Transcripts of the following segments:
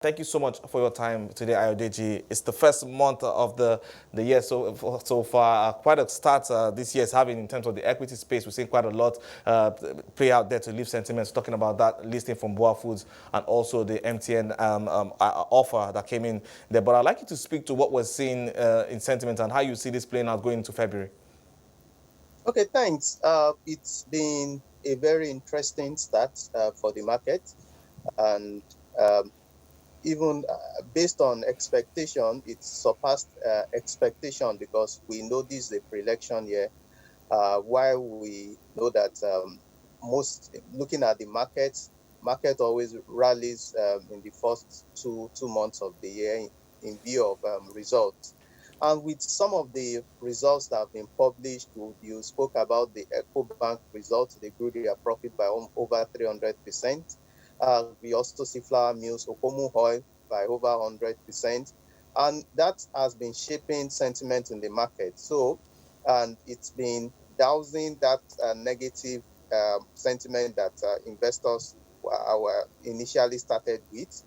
Thank you so much for your time today, Ayodeji. It's the first month of the year so far. Quite a start this year is having in terms of the equity space. We've seen quite a lot play out there to lift sentiments, talking about that listing from Boa Foods and also the MTN offer that came in there. But I'd like you to speak to what we're seeing in sentiment and how you see this playing out going into February. Okay, thanks. It's been a very interesting start for the market, and um, even based on expectation, it surpassed expectation because we know this is a pre-election year. While we know that most looking at the market always rallies in the first two months of the year in view of results. And with some of the results that have been published, you spoke about the Bank results. They grew their profit by over 300%. We also see flour mills, Okomu oil by over 100%. And that has been shaping sentiment in the market. So, and it's been dousing that negative sentiment that investors were initially started with.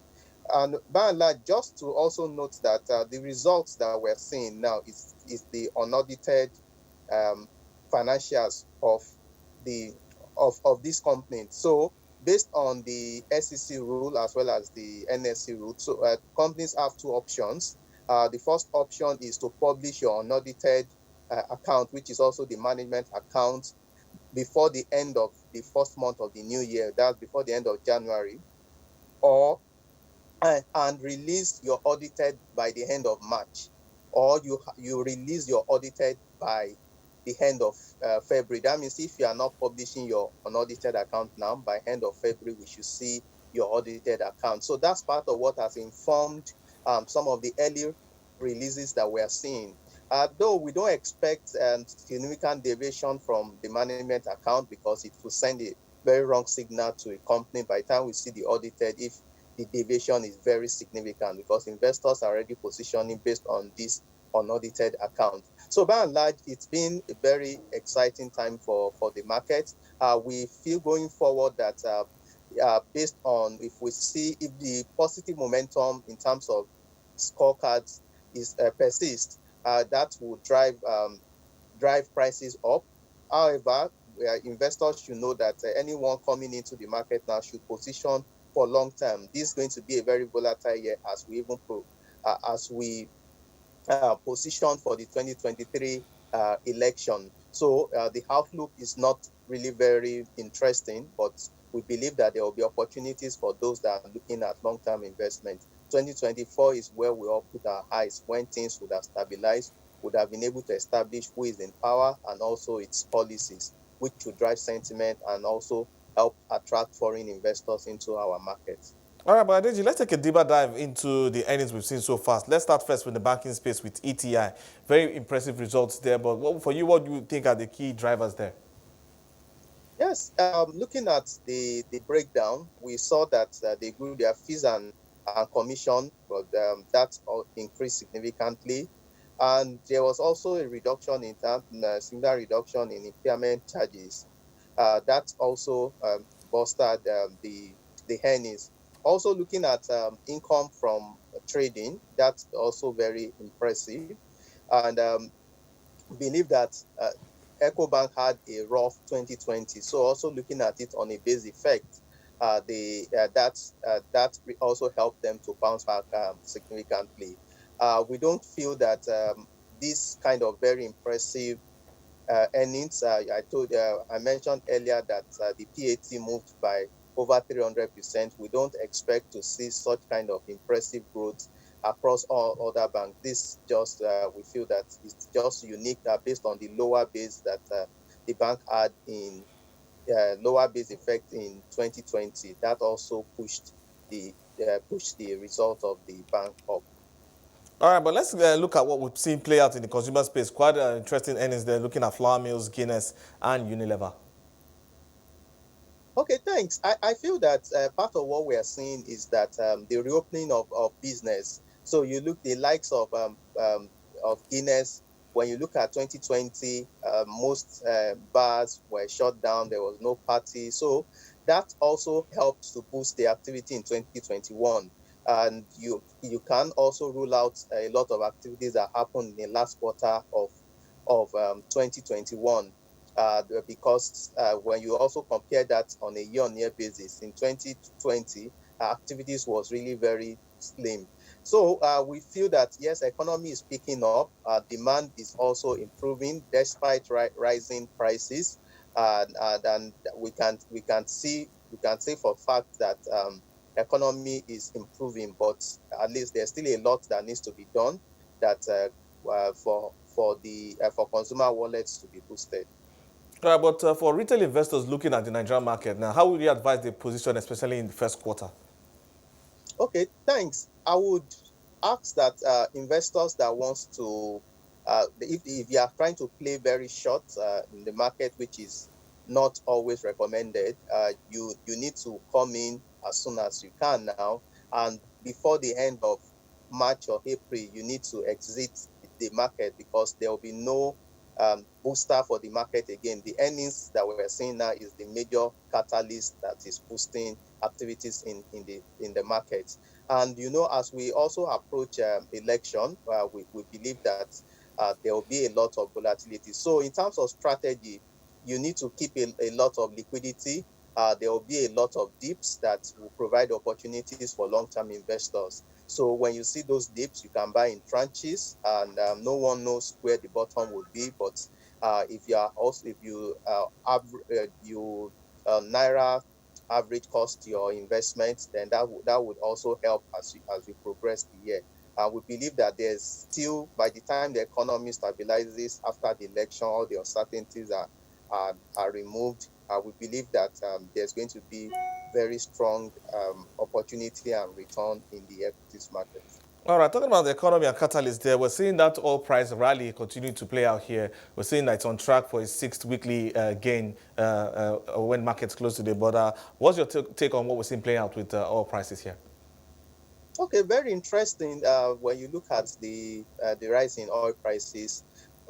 And by and large, just to also note that the results that we're seeing now is the unaudited um, financials the of this company. So based on the SEC rule as well as the NSC rule, so companies have two options. The first option is to publish your unaudited account, which is also the management account, before the end of the first month of the new year. That's before the end of January, or and release your audited by the end of March, or you release your audited by the end of February. That means if you are not publishing your unaudited account now, by end of February, we should see your audited account. So that's part of what has informed some of the early releases that we are seeing. Though we don't expect significant deviation from the management account because it will send a very wrong signal to a company by the time we see the audited if the deviation is very significant because investors are already positioning based on this unaudited account. So by and large, it's been a very exciting time for the market. We feel going forward that based on if we see if the positive momentum in terms of scorecards is persist, that will drive prices up. However, investors should know that anyone coming into the market now should position for long term. This is going to be a very volatile year as we even as we position for the 2023 election. So the outlook is not really very interesting, but we believe that there will be opportunities for those that are looking at long-term investment. 2024 is where we all put our eyes when things would have stabilized, would have been able to establish who is in power and also its policies, which would drive sentiment and also help attract foreign investors into our markets. All right, but Adeji, let's take a deeper dive into the earnings we've seen so far. Let's start first with the banking space with ETI. Very impressive results there. But for you, what do you think are the key drivers there? Yes, looking at the breakdown, we saw that they grew their fees and commission, but that increased significantly. And there was also a reduction in that, similar reduction in impairment charges. That also bolstered the earnings. Also looking at income from trading, that's also very impressive. And believe that EcoBank had a rough 2020. So also looking at it on a base effect, that also helped them to bounce back significantly. We don't feel that this kind of very impressive earnings. I mentioned earlier that the PAT moved by over 300%. We don't expect to see such kind of impressive growth across all other banks. This just we feel that it's just unique based on the lower base that the bank had in lower base effect in 2020. That also pushed the result of the bank up. All right, but let's look at what we've seen play out in the consumer space. Quite interesting earnings there, looking at flour mills, Guinness, and Unilever. Okay, thanks. I feel that part of what we are seeing is that the reopening of business. So you look the likes of Guinness. When you look at 2020, most bars were shut down. There was no party. So that also helped to boost the activity in 2021. And you can also rule out a lot of activities that happened in the last quarter of 2021, because when you also compare that on a year-on-year basis, in 2020, activities was really very slim. So we feel that yes, economy is picking up, demand is also improving despite rising prices, and we can say for a fact that economy is improving, but at least there's still a lot that needs to be done that for consumer wallets to be boosted. All right, but for retail investors looking at the Nigerian market now, how would you advise the position, especially in the first quarter? Okay, thanks. I would ask that investors that wants to, if you are trying to play very short in the market, which is not always recommended, you need to come in as soon as you can now, and before the end of March or April, you need to exit the market because there will be no booster for the market again. The earnings that we're seeing now is the major catalyst that is boosting activities in the market. And as we also approach election, we believe that there will be a lot of volatility. So in terms of strategy, you need to keep a lot of liquidity. There will be a lot of dips that will provide opportunities for long-term investors. So when you see those dips, you can buy in tranches, and no one knows where the bottom would be. But if you naira average cost your investment, then that would also help as you progress the year. We believe that there's still, by the time the economy stabilizes after the election, all the uncertainties are removed. We believe that there's going to be very strong opportunity and return in the equities market. All right, talking about the economy and catalyst there, we're seeing that oil price rally continue to play out here. We're seeing that it's on track for a sixth weekly gain when markets close to the border. What's your take on what we're seeing playing out with oil prices here? Okay, very interesting when you look at the rise in oil prices.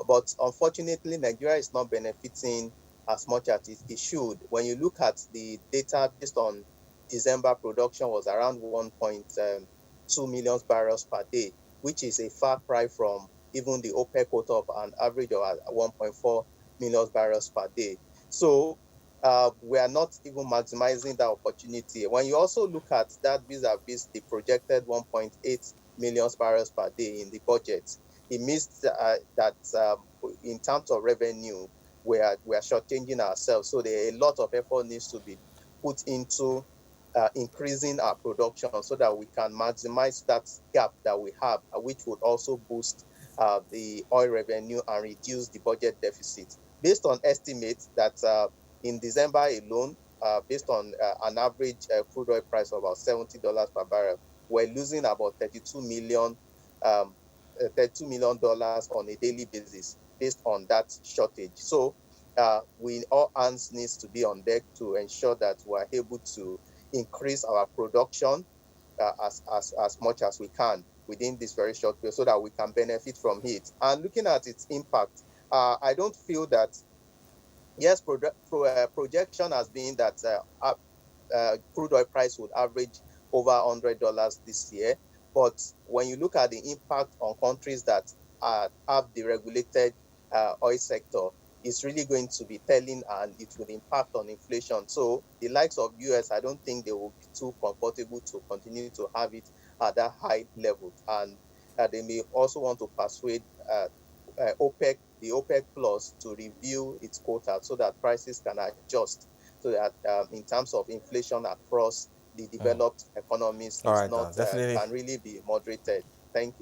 But unfortunately, Nigeria is not benefiting as much as it should. When you look at the data based on December, production was around 1.2 million barrels per day, which is a far cry from even the OPEC quota of an average of 1.4 million barrels per day. So we are not even maximizing that opportunity. When you also look at that vis-a-vis the projected 1.8 million barrels per day in the budget, it means that in terms of revenue, we are shortchanging ourselves. So a lot of effort needs to be put into increasing our production so that we can maximize that gap that we have, which would also boost the oil revenue and reduce the budget deficit. Based on estimates that in December alone, based on an average crude oil price of about $70 per barrel, we're losing about um, $32 million on a daily basis based on that shortage. So we all hands needs to be on deck to ensure that we're able to increase our production as much as we can within this very short period so that we can benefit from it. And looking at its impact, I don't feel that, yes, projection has been that crude oil price would average over $100 this year. But when you look at the impact on countries that have the regulated oil sector, it's really going to be telling, and it will impact on inflation. So the likes of US, I don't think they will be too comfortable to continue to have it at that high level. And they may also want to persuade the OPEC Plus to review its quota so that prices can adjust, so that in terms of inflation across the developed economies All is right, not definitely. can really be moderated. Thank you.